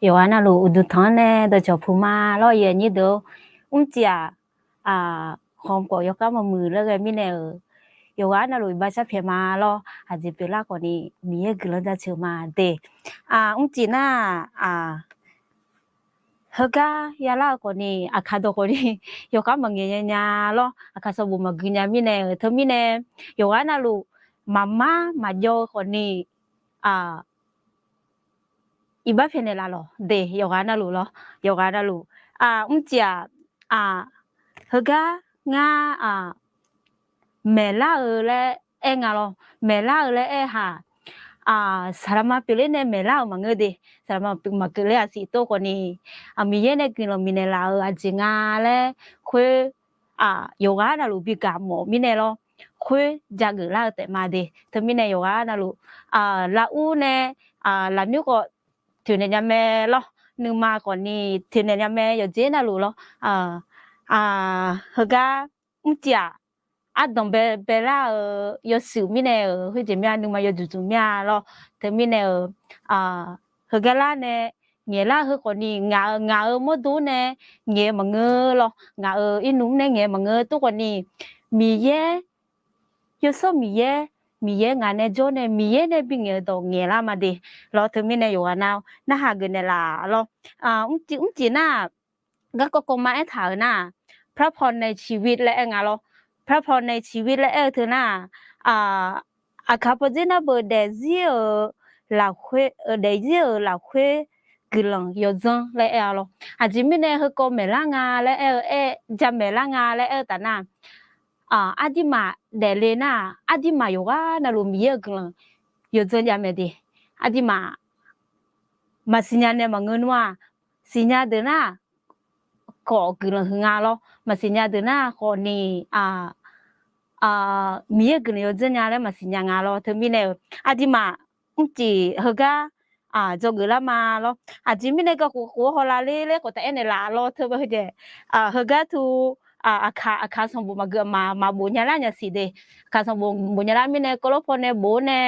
有啊，那路有汤呢，都叫铺嘛，老爷你都，家韩国有咁มือแล้วไงมีเนี่ย有啊，那路巴萨片嘛咯，还是别啦个呢，มี个人在车嘛的，家那Haga yala ko ni akado ko ni yo ka mangenya nya lo akaso bu magnya mine termine yo ana lu mama majo ko ni iba phene la lo de yo ana lu lo yo ana lu umjia haga nga mela le e nga lo mela le e ha sarama pile ne mela mangede sarama makele asito ko ni amiyene kilo minela ajinga le khwe yoga na lu bi ga mo minelo khwe jagla te ma de te mine yoga na lu la u ne la nyu ko tune nya me lo nu ma ko ni tune nya me yo je na lu lo haga umtia đồng bè la yo siêu mi nè hơi chỉ mía nhưng mà yo chủ mía lo thế mi nè hơi cái la nè nghe la hơi còn đi ngã ngã mỗi đứa nè nghe mà ngơ lo ngã in núm nè nghe mà ngơ tôi còn đi mi ye yo so mi ye ngã nè jo nè mi ye nè bị nghe đồ nghe la mà đi lo thế mi nè yo à nào na hà gần nè là lo ông chỉ naก็ก็มาไอ้ถาน่ะพระพรในชีวิตและงาloพระพรในชีวิตและเธอน่ะคาปจินาเบอร์เดซิเอลาเควเดซิเอลาเควกลังยอจังและโลจิมิเนฮก็เมลังาและจะเมลังาและแต่น่ะอดีมาเดเลน่ะอดีมาอยู่ว่าน่ะรู้มีกลังยอจังยามเมดีอดีมาสิญญาเนี่ยมาเงินว่าสิญญาเดน่ะก็กลังหงาloมาสิญญาเดน่ะก็นี่มีกลังยอจังยาเลยมาสิญญางาloเธอมีเนี่ยอดีมาจีเฮก็จงกละมาloจิมีเนี่ยก็กูฮอลาเล่ก็แต่เนี่ยลาloเธอไปเดเฮก็ทูคาสมบูมาเกมาบุญญาละเนี่ยสิเดคาสมบูบุญญาละมีเนี่ยก็ลพอเนี่ยบุญเนี่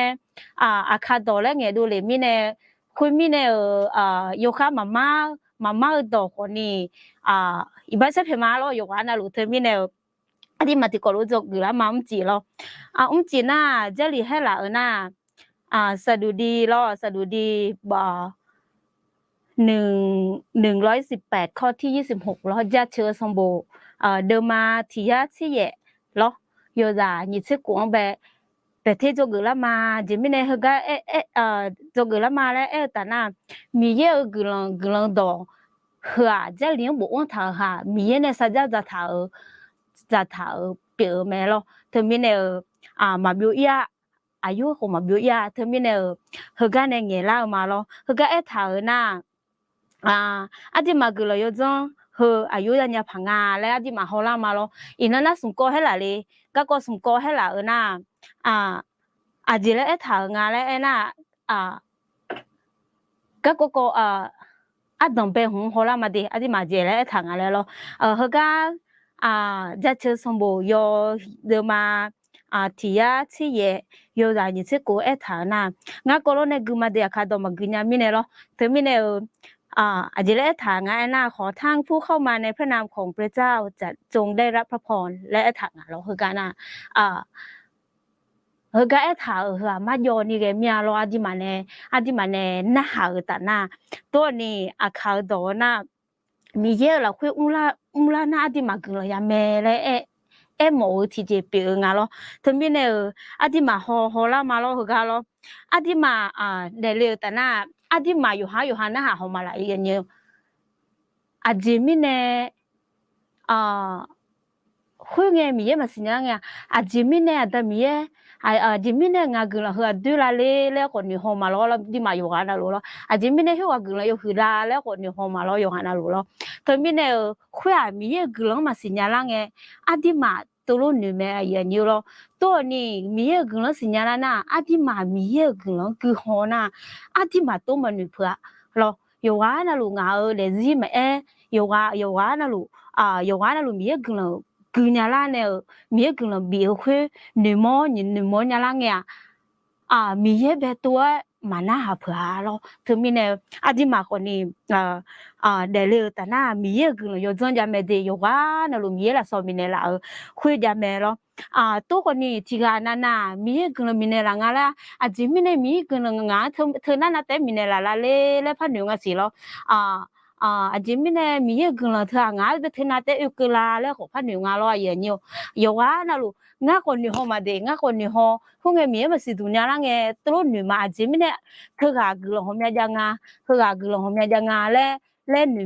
ยคาดอลเนี่ยดูเลยมีเนี่ยคุยมีเนี่ยโยคะมาดอกคนนี้อีบ้านเสพมาแล้วอยู่วันนั้นรู้เธอมีเนี่ยที่มาที่กอรู้จกอยู่แล้วมาจีแล้วจีน่าเจลีให้ละน่ะสะดุดีแล้วสะดุดีบ่118ข้อที่26แล้วจะเชื่อสมบูเดิมมาที่ยาที่เย่แล้วโยดาหยิบกวางแบบที่จกอยู่แล้วมาจิมิเนี่ยเขาจกอยู่แล้วมาแล้วแต่น่ะมีเยอะกลังดอกหัวจะเลี้ยงบุ้งเธอค่ะมีเนี่ยสัจจะเธอเปลี่ยนไหมล่ะเธอมีเนี่ยมาบิวยาอายุของมาบิวยาเธอมีเนี่ยเขาก็เนี่ยเงี้ยล่ามาล่ะเขาก็เธอน่ะที่มากุลยจังอายุยันยาพังแล้วที่มาฮอลามาล่ะอินนั้นสุ่มก็ให้ละเลยก็สุ่มก็ให้ละน่ะจีแล้วเธองาแล้วน่ะก็ดงเป็นหงฮอลามาดีที่มาเจแล้วทางอะไรล่ะเขาก็จะเชื่อสมบูรณ์ยอเดิมมาที่ยาที่เย่ยอได้ยินเสียงกูทางน่ะงั้นก็แล้วเนี่ยกูมาเดียร์ดมากินยามิเนี่ยล่ะถึงมิเนี่ยเจแล้วทางน่ะขอทางผู้เข้ามาในพระนามของพระเจ้าจะจงได้รับพระพรและทางเราคือกันน่ะเฮก็ถามาโยนี่แกมีอะไรอดีมาเนี่ยน่าหาแต่น่ะตัวนี้ข่าวดอน่ะมีเยอะแล้วคุยอุ้งละน่าอดีมากินเลยยาแม่เลยหมอที่จะเปลี่ยนอะไรทั้งมีเนี่ยอดีมาฮอลามาแล้วเฮก็แล้วอดีมาเดลิวแต่น่ะอดีมาอยู่หาน่าหาเขามาละอีกเนี่ยจีมีเนี่ยคุยไงมีเยอะมาสิเนี่ยไงจีมีเนี่ยแต่มีเยอะจิมิเนี่ยงากุลหัวดูแลแล้วคนนี้หอมาแล้วที่มาอยู่กันนะรู้แล้วจิมิเนี่ยหัวกุลอยู่คือแล้วคนนี้หอมาแล้วอยู่กันนะรู้แล้วแต่มิเนี่ยคุยมีเยอะกุลมาสิเนี่ยละไงที่มาตัวนู้นนี่แม่ยังอยู่แล้วตัวนี้มีเยอะกุลสิเนี่ยละนะที่มามีเยอะกุลคือหอนะที่มาตัวมันนี่เพื่อแล้วอยู่กันนะรู้งาเดี๋ยวจิมอยู่กันนะรู้อยู่กันนะรู้มีเยอะกุลกูเนี่ยละเนี่ยมีกลุ่มบีคุยหนึ่งโมญาละเงี้ย มีเยอะแบบตัวมาหน้าหาเผื่อเราถึงมีเนี่ยอาทิมาคนนี้เดลิวแต่หน้ามีเยอะกึ่งเลยย้อนจะไม่ได้อยู่ว่านั่นลูกมีเยอะละสองมีเนี่ยละคุยจะไม่หรอตัวคนนี้ที่กันน่ะมีเยอะกึ่งเลยมีเนี่ยละงั้นละจิมีเนี่ยมีกึ่งเลยงั้นเธอนั่นน่ะแต่มีเนี่ยละเล่พันหนึ่งก็สิแล้วจิมีเนี่ยมีเยอะกึ่งเลยเธองั้นเธอน่ะแต่อุกลาแล้วของพันหนึ่งงั้นเราอย่างเงี้ยอยู่ว่านั่นลูกงั้นคนนี้เขามาเด้งั้นคนนี้เขาพวกเงี้ยมีมาสิดุนยาละเงี้ยตัวหนูมาจิมีเนี่ยคือก็กึ่งเลยเขาไม่ยังงาคือก็กึ่งเลยเขาไม่ยังงาเลย女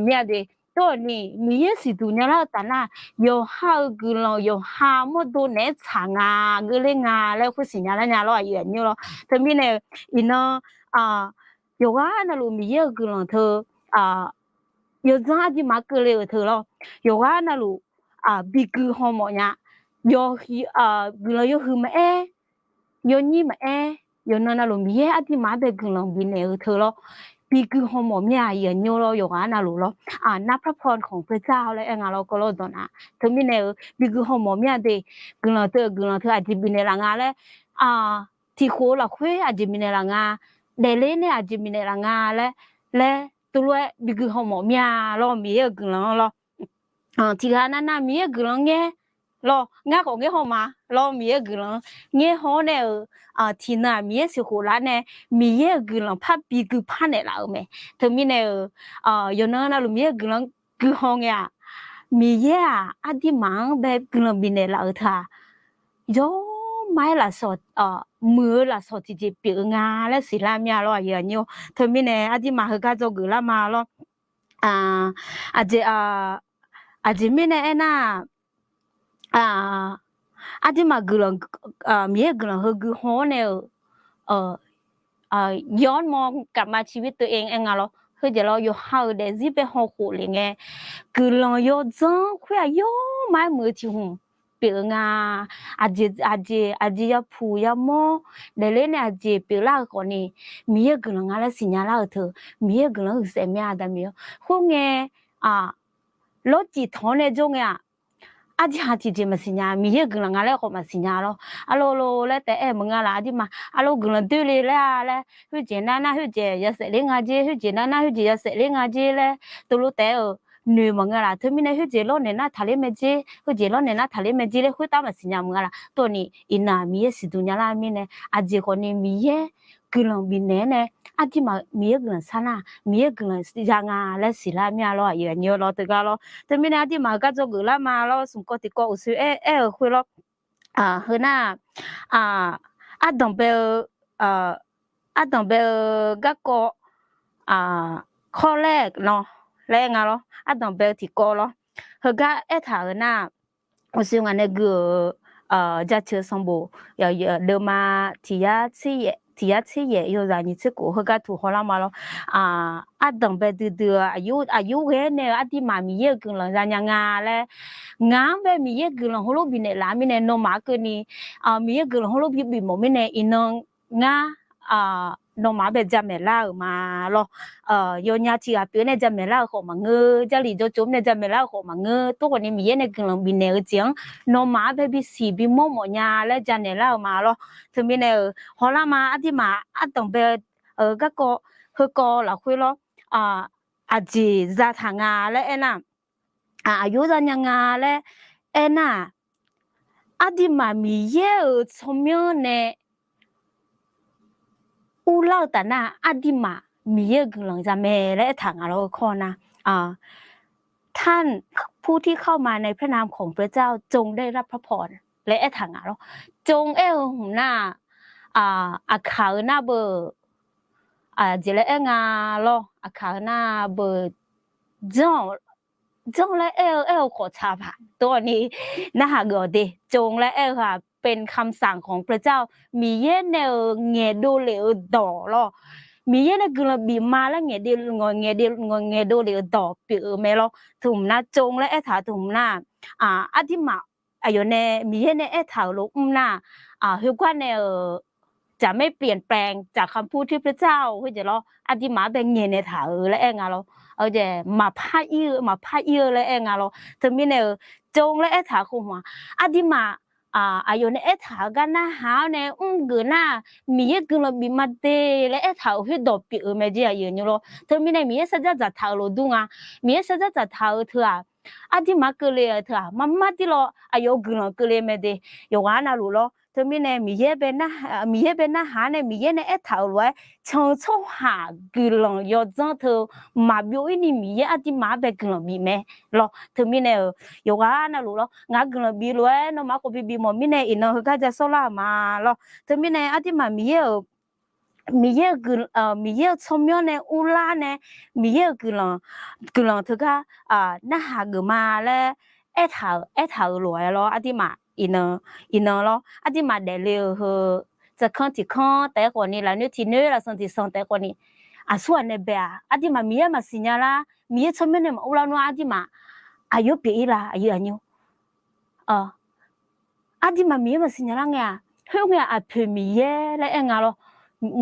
面的，ตัวนี้มีเยสิดูเนี่ยแล้วแต่น่ะ有好个咯，有好么多年长啊，个嘞啊，嘞或是伢啦伢咯远妞咯，他们呢，伊呢有啊那路มีเยอะ个咯，他有咋的嘛个嘞他咯，有啊那路比个好么呀，个咯有什么哎，有你们哎，有那路มี啊的嘛的个咯比呢他咯。ปีคือหอมหมเนี่ยเย็นโยโรอยู่อ่ะนะรู้หรอนับพระพรของพระเจ้าเลยเองเราก็รู้ตอนน่ะถึงมีเนี่ยปีคือหอมหมเนี่ยเด็กกึ่งเราอาจจะมีในหลังงานเลยที่โคเราคุยอาจจะมีในหลังงานเดลี่เนี่ยอาจจะมีในหลังงานและตัวปีคือหอมหมเนี่ยเรามีเยอะกึ่งเราที่กันนั้นมีเยอะกึ่งเนี่ยเราง่ายของเงี้ยหอมมาเรามีเยอะกึ่งเงี้ยหอเนี่ยที่น่ะมีเยอะสิโคละเนี่ยมีเยอะกึ่งพับปีคือพันเนี่ยเราไหมถึงมีเนี่ยอยู่นั่นน่ะลูกมีเยอะกึ่งคือหองเนี่ยมีเยอะที่มังแบบกึ่งมีเนี่ยเราท่าโยไม่ละสดมือละสดที่จะเปลี่ยนงานและสิลามีอะไรอย่างเงี้ยถึงมีเนี่ยที่มาเขาก็จะกึ่งละมาแล้วอาจจะมีเนี่ยน่ะที่มากึ่งมีกึ่งเขากึ่งหัวเนี่ยย้อนมองกลับมาชีวิตตัวเองอ่ะเราคือเดี๋ยวเราอยู่ห่างเดี๋ยวจีเป็นหัวโขเลยไงกึ่งเราอยู่จังคุยอยู่ไม่เหมือนที่หุ่นเปลี่ยนอาจจะพูดมอเดี๋ยวเล่นอาจจะเปลี่ยนละคนนี้มีกึ่งเราสิ่งนี้เราเถอะมีกึ่งเราเสียไม่ได้มีหุ่นไงรถจีทอนเนี่ยจงอ่ะที่หาที่จะมาสิญญามีกึ่งเราแล้วก็มาสิญญาแล้วแล้วแต่มึงอะไรที่มากึ่งเราดูเลยแล้วคือเจน่าคือเจจะเสร็จเรื่องอะไรคือเจน่าคือเจจะเสร็จเรื่องอะไรแล้วตัวแต่หนูมึงอะไรที่มีเนี่ยคือเจล้อเนี่ยนะทะเลไม่เจคือเจล้อเนี่ยนะทะเลไม่เจเลยคือตามมาสิญญามึงอะไรตัวนี้อินามีสิดุญาลามีเนี่ยคนนี้มีกึ่งเรามีเนี่ยที่มามีกึ่งsanaมีกึ่งยังและศิลามีอะไรอย่างเงี้ยเราตัวก็เราแต่มีเนี่ยที่มาก็จะกึ่งละมาเราสมกติก็อุศคุยเราเฮน่าดองเบลดองเบลก็ข้อแรกเนาะแรงอ่ะเนาะดองเบลที่ก็เนาะเฮก็ถามน่ะอุศงานเนี่ยก็จะเชื่อสมบูอย่าเดิมมาที่ยาที่อยู่在你这个个土好了嘛咯等别的อายุเว้เนี่ยที่มามีเยอะกึ่งหลังจากงานแล้วงานแบบมีเยอะกึ่งหลังหัวลูกบินเนี่ยล้ามีเนี่ยนมาเกินนี่มีเยอะกึ่งหลังหัวลูกบินหมดมีเนี่ยอินงงานมาแบบจะไม่ล่ามา咯โยนยาที่อาเปียเนี่ยจะไม่ล่าของมังเงอจะหลีจะจมเนี่ยจะไม่ล่าของมังเงอตัวคนนี้มีเยอะเนี่ยกึ่งหลังบินเนี่ยเจียงนมาแบบบิสีบิมหมดยาแล้วจะเนี่ยล่ามา咯ถึงมีเนี่ยพอละมาที่มาต้องไปก็คือก็เราคุย咯อาจจะทางงานแล้วน่ะอายุจะยังงานแล้วน่ะที่มามีเยอะสมัยเนี่ยอุลาแต่น่ะที่มามีเยอะกึ่งหลังจะแม่และทางเราข้อนะท่านผู้ที่เข้ามาในพระนามของพระเจ้าจงได้รับพระพรและทางเราจงหุ่นหน้าอาคาหน้าเบอร์เจริญงาโลอาคาหน้าเบอร์จงและขอชาผ่านตัวนี้นะฮะก็ดีจงและค่ะเป็นคำสั่งของพระเจ้ามีเย็นเงดูเหลวดอโลมีเย็นกลบีมาแล้วเงดีดูเหลวดอเปียเมโลถุมนะจงและถาถุมนะที่มาอยู่ในมีเย็นถาลุกนะคือกว่าในจะไม่เปลี่ยนแปลงจากคำพูดที่พระเจ้าคือจะเราที่มาเป็นเงินในถาและเราจะมาพายื้อและเราถึงมีเนี่ยจงและถาคุมาที่มา อายุเนี่ยถากันนะหาเนี่ยกูน่ะมีกูเราบีมาเตะแล้วถาหัวดอกปีไม่ได้ยังอยู่หรอเธอมีเนี่ยมีสัจจะถาโลดุงอ่ะมีสัจจะถาเธออ่ะที่มาเกลียเธอมาที่เราอายุกูเราเกลียไม่ได้อยู่ว่าน่ะรู้หรอเธอมีเนี่ยมีหาเนี่ยมีเนี่ยถาเลยช่างช่างหากูเรา要จังเธอมาบิวอินี่มีอ่ะที่มาแบบกูเราบีไหมหรอเธอมีเนี่ยอยู่ว่าน่ะรู้หรองากูเราบีเลยน้องมาก็บีมมีเนี่ยอินเอาก็จะโซล่ามาหรอเธอมีเนี่ยอ่ะที่มามีชมยเนี่ยอุลาเนี่ยมีกุลังทุกน่าหากมาแล้วเอถาลอย咯啊啲嘛อีนอ咯啊啲嘛เดลีเหอจะขั้นที่ขั้นแต่ก่อนนี้แล้วเนี่ยที่เนี่ยเราส่งที่ส่งแต่ก่อนนี้ส่วนเนี่ยแบบที่มามีมาสิญญาละมีชมเนี่ยมาอุลาโนที่มาอายุปีละอายุอันยูที่มามีมาสิญญาละไงเฮ้ยไงเพิ่มมีเยแล้วเองอ่ะ咯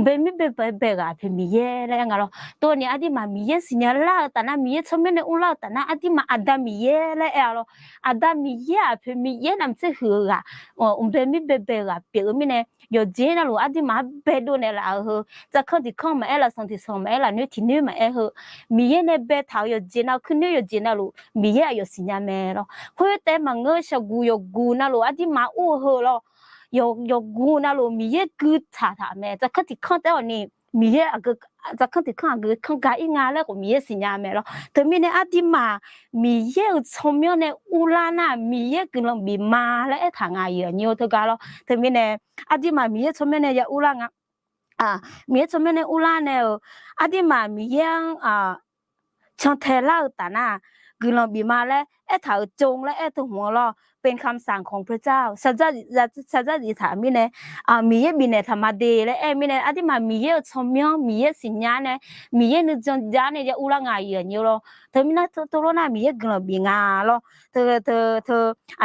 เบกมีเยแล้วงั้นเราตัวนี้อดีมามีเยสิญญาละแต่น่ะมีเยชมเนอุลาแต่น่ะอดีมาอดามีเยแล้วเราอดามีเยมีเยนำเสหือเบกเปียมีเนี่ยยอเจนะลูอดีมาเบโดเนี่ยละเหอจะเข้าที่เข้ามาละส่งที่ส่งมาละเนี่ยที่เนี่ยมาเหอมีเยเนี่ยเบทาวยอเจนะคือเนี่ยยอเจนะลูมีเยยอสิญญาเมเราคุยแต่มังเงชกูนะลูอดีมาอู้เหอเรา有古那路米耶古查咩，就佢哋看到你米耶就佢哋看家一眼咧，個米耶是伢咩咯？對面咧啲嘛米耶聰明咧烏拉那米耶佢哋米媽咧睇下嘢，你有睇㗎咯？對面咧啲嘛米耶聰明咧有烏拉米耶聰明咧烏拉咧啲嘛米耶ช่างเทล่าแต่น่ะคือเราบีมาแล้วถ่าจงและถ่าหัวเราเป็นคำสั่งของพระเจ้าสัจจะดิถามีเนี่ยมีเยบินเนี่ยธรรมดีและมีเนี่ยที่มามีเยชมยมีเยสิญญาเนี่ยมีเยนึกจังจานเนี่ยจะอุลังไงอย่างนี้咯เธอมีนะตัวน่ะมีเยกลบีงา咯เธอ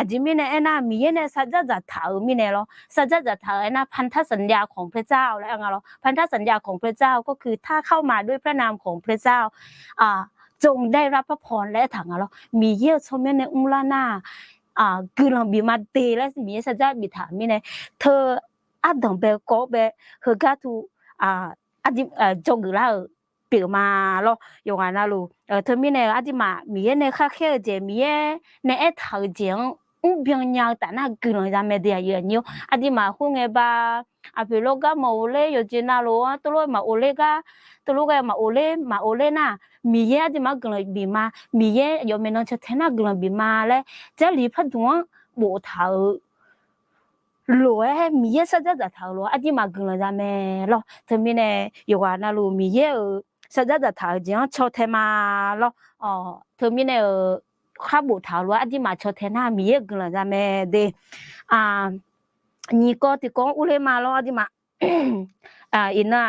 จิมีเนี่ยน่ะมีเยเนี่ยสัจจะถามีเนี่ย咯สัจจะถาน่ะพันธสัญญาของพระเจ้าแล้วไง咯พันธสัญญาของพระเจ้าก็คือถ้าเข้ามาด้วยพระนามของพระเจ้าจงได้รับพระพรและถังเรามีเยี่ยวชมในอุลานาคือเราบีมาเตและมีสัจจะบิถามีเนี่ยเธอดังเบลก็เบเฮกาทูจงกุลาเปียมา咯用啊那路เธอมีเนี่ยที่มามีเนี่ยค่าแค่เจมีเนี่ยถาเจียงbien nhau ta na gừng ra mẹ dia ye nhiều adi mà khu nghe ba api loga mà ole yo jina lo to lo mà ole ga to lo ga mà ole na mi ye adi mà gừng bị mà mi ye yo me no cha thế na gừng bị mà le cha li phát duong bộ thảo lo mi ye sa ja thảo lo adi mà gừng ra mẹ lo thế mi ne yo ga na lo mi ye sa ja thảo jiang cho thế mà lo thế mi neข้าบุถาวรอดีมาชดเทน่ามีเยอะกันเลยจ้ะแม่เดนี่ก็ที่ก็อุเลมาแล้วอดีมาอินน่ะ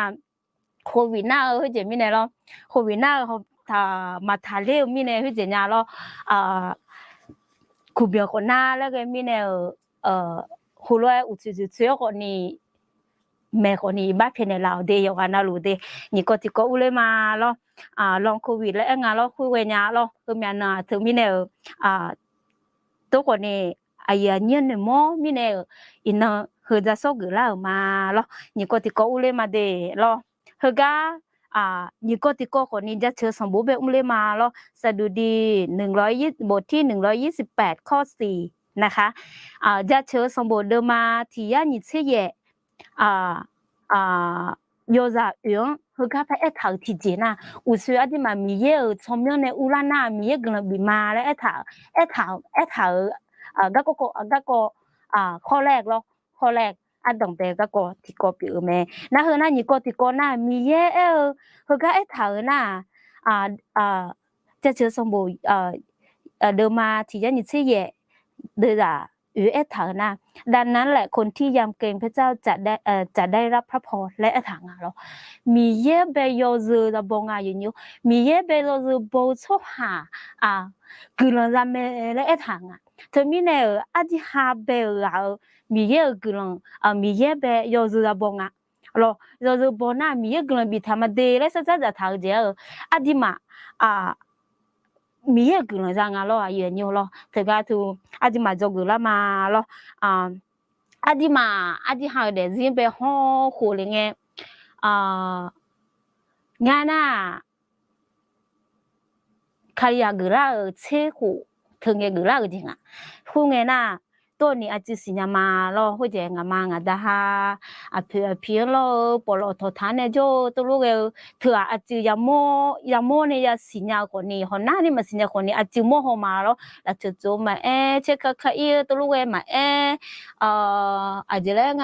โควิดน่ะเฮ้ยเจมี่เนี่ยแล้วโควิดน่ะเขามาทาเลี้ยวมีเนี่ยเฮ้ยเจเนี่ยแล้วคูเบียคนน่ะแล้วก็มีเนี่ยคุยอุตส่าห์คนนี้แม่คนนี้บ้านเพนเราเดียวกันนะรู้เดนี่ก็ที่ก็อุเลมาแล้วลองโควิดแล้วงานแล้วคุยเวียนแล้วคือมีน่ะถึงมีเนี่ยตัวคนนี้ไอ้เนี่ยเนี่ยมั้งมีเนี่ยอินน่ะคือจะส่งกันแล้วมาแล้วนี่ก็ที่ก็อุเลมาเดแล้วคือก็นี่ก็ที่ก็คนนี้จะเชื่อสมบูรณ์แบบอุเลมาแล้วสดุดี120บทที่128ข้อ4นะคะจะเชื่อสมบูรณ์เดิมมาที่ยานิเชย有啥用？后加拍一头体检呐，有时啊，啲嘛米耶聪明的乌拉那米耶跟了比嘛咧嗰個ข้อแรก咯，ข้อแรก當地嗰個ที่ก็表咩？那後那你個ที่ก็那米耶後加一頭那จะเจอสมบูรณ์เดิมมาที่ยันนี่เชี่ยเดือดเถานะดังนั้นแหละคนที่ยำเกรงพระเจ้าจะได้รับพระพรและถังเรามีเยเบยอซูระบงอยู่นิ้วมีเยเบยอซูโบชอบหาคือเราจะไม่และถังเธอมีเนี่ยที่หาเบลเรามีเยคือเรามีเยเบยอซูระบงเราจะบอกนะมีเยคือเราบิดทำมาเดและสัจจะทางเจ้าที่มามีเยอะกันเลยจังอ่ะ咯อย่างนี้咯แต่ก็ถูกอาจจะมาจบกันละมา咯阿弟好的人被好苦了个伢那卡里亚格拉车苦，thường个格拉个dingen，苦个那。ตัวนี้อาจจะสิญามาเราหัวใจงามงาดาฮาอาเพียเราปลอททานเนี่ยโจตัวลูกเธออาจจะยามโมเนี่ยสิญาคนนี้หน้านี่มาสิญาคนนี้อาจจะโมโหมาแล้วแล้วจะโจมาเช็คค่ะอีตัวลูกมาอาจจะแล้วไง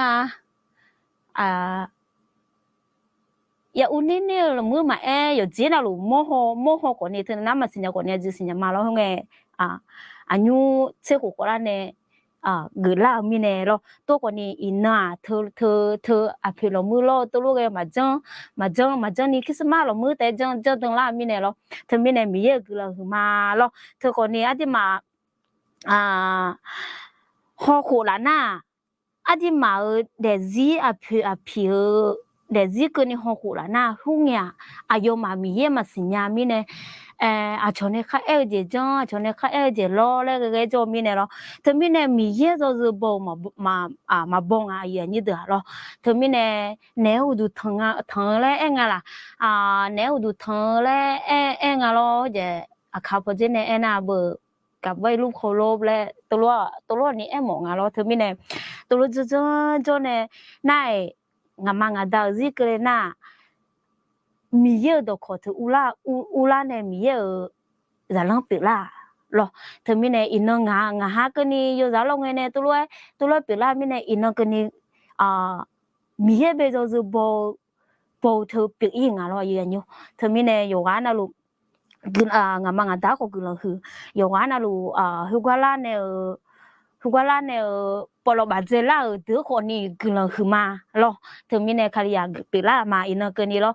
อย่าอุ่นนี่เรามือมาอยู่จีน่ะลูกโมโหคนนี้เธอน้ามาสิญาคนนี้อาจจะสิญามาแล้วไงอายุเช็คคนละเนี่ยกลามีเนรตัวคนนี้อินาเธออภิรมือเราตัวลูกมาจังนี่คิดสมาเรามือแต่จังตรงละมีเนรเธอมีเนมีเยอะกลาคือมาเราเธอคนนี้อาจจะมาฮอคูลาน่าอาจจะมาเดซี่อภิเดซี่คนนี้ฮอคูลาน่าหุ่งยาอายุมามีเยอะมาสิญญามีเนอาชนเนี่ยข้าเจจังอาชนเนี่ยข้าเจล้อแล้วก็จอมีเนี่ยเราเธอมีเนี่ยมีเยอะจะบอกมาบงอย่างนี้เด้อเราเธอมีเนี่ยแนวดูทั้งแล้วไงล่ะแนวดูทั้งแล้วไงเราจะข้าพเจ้าเนี่ยน่าเบื่อกับวัยรุ่นโคโลบแล้วตัวนี้มองเราเธอมีเนี่ยตัวจะเนี่ยน่างามงาดาวซิกเลยน่ามีเยอะดอกขอเธออุลาเนี่ยมีเยอะจะลองเปิดละหรอเธอมีเนี่ยอินงาฮากันนี่อยู่จะลองเนี่ยตัวเปิดละมีเนี่ยอินกันนี่มีเยอะไปจนจะบอกเธอเปิดอีกงาเราอย่างนี้เธอมีเนี่ยอยู่กันนะลูกกินงามงาดาวก็กินแล้วคืออยู่กันนะลูกฮุกวาลาเนี่ยปลอบาเจล่าเดือคนนี้กินแล้วคือมาหรอเธอมีเนี่ยคาริยาเปิดละมาอินกันนี่หรอ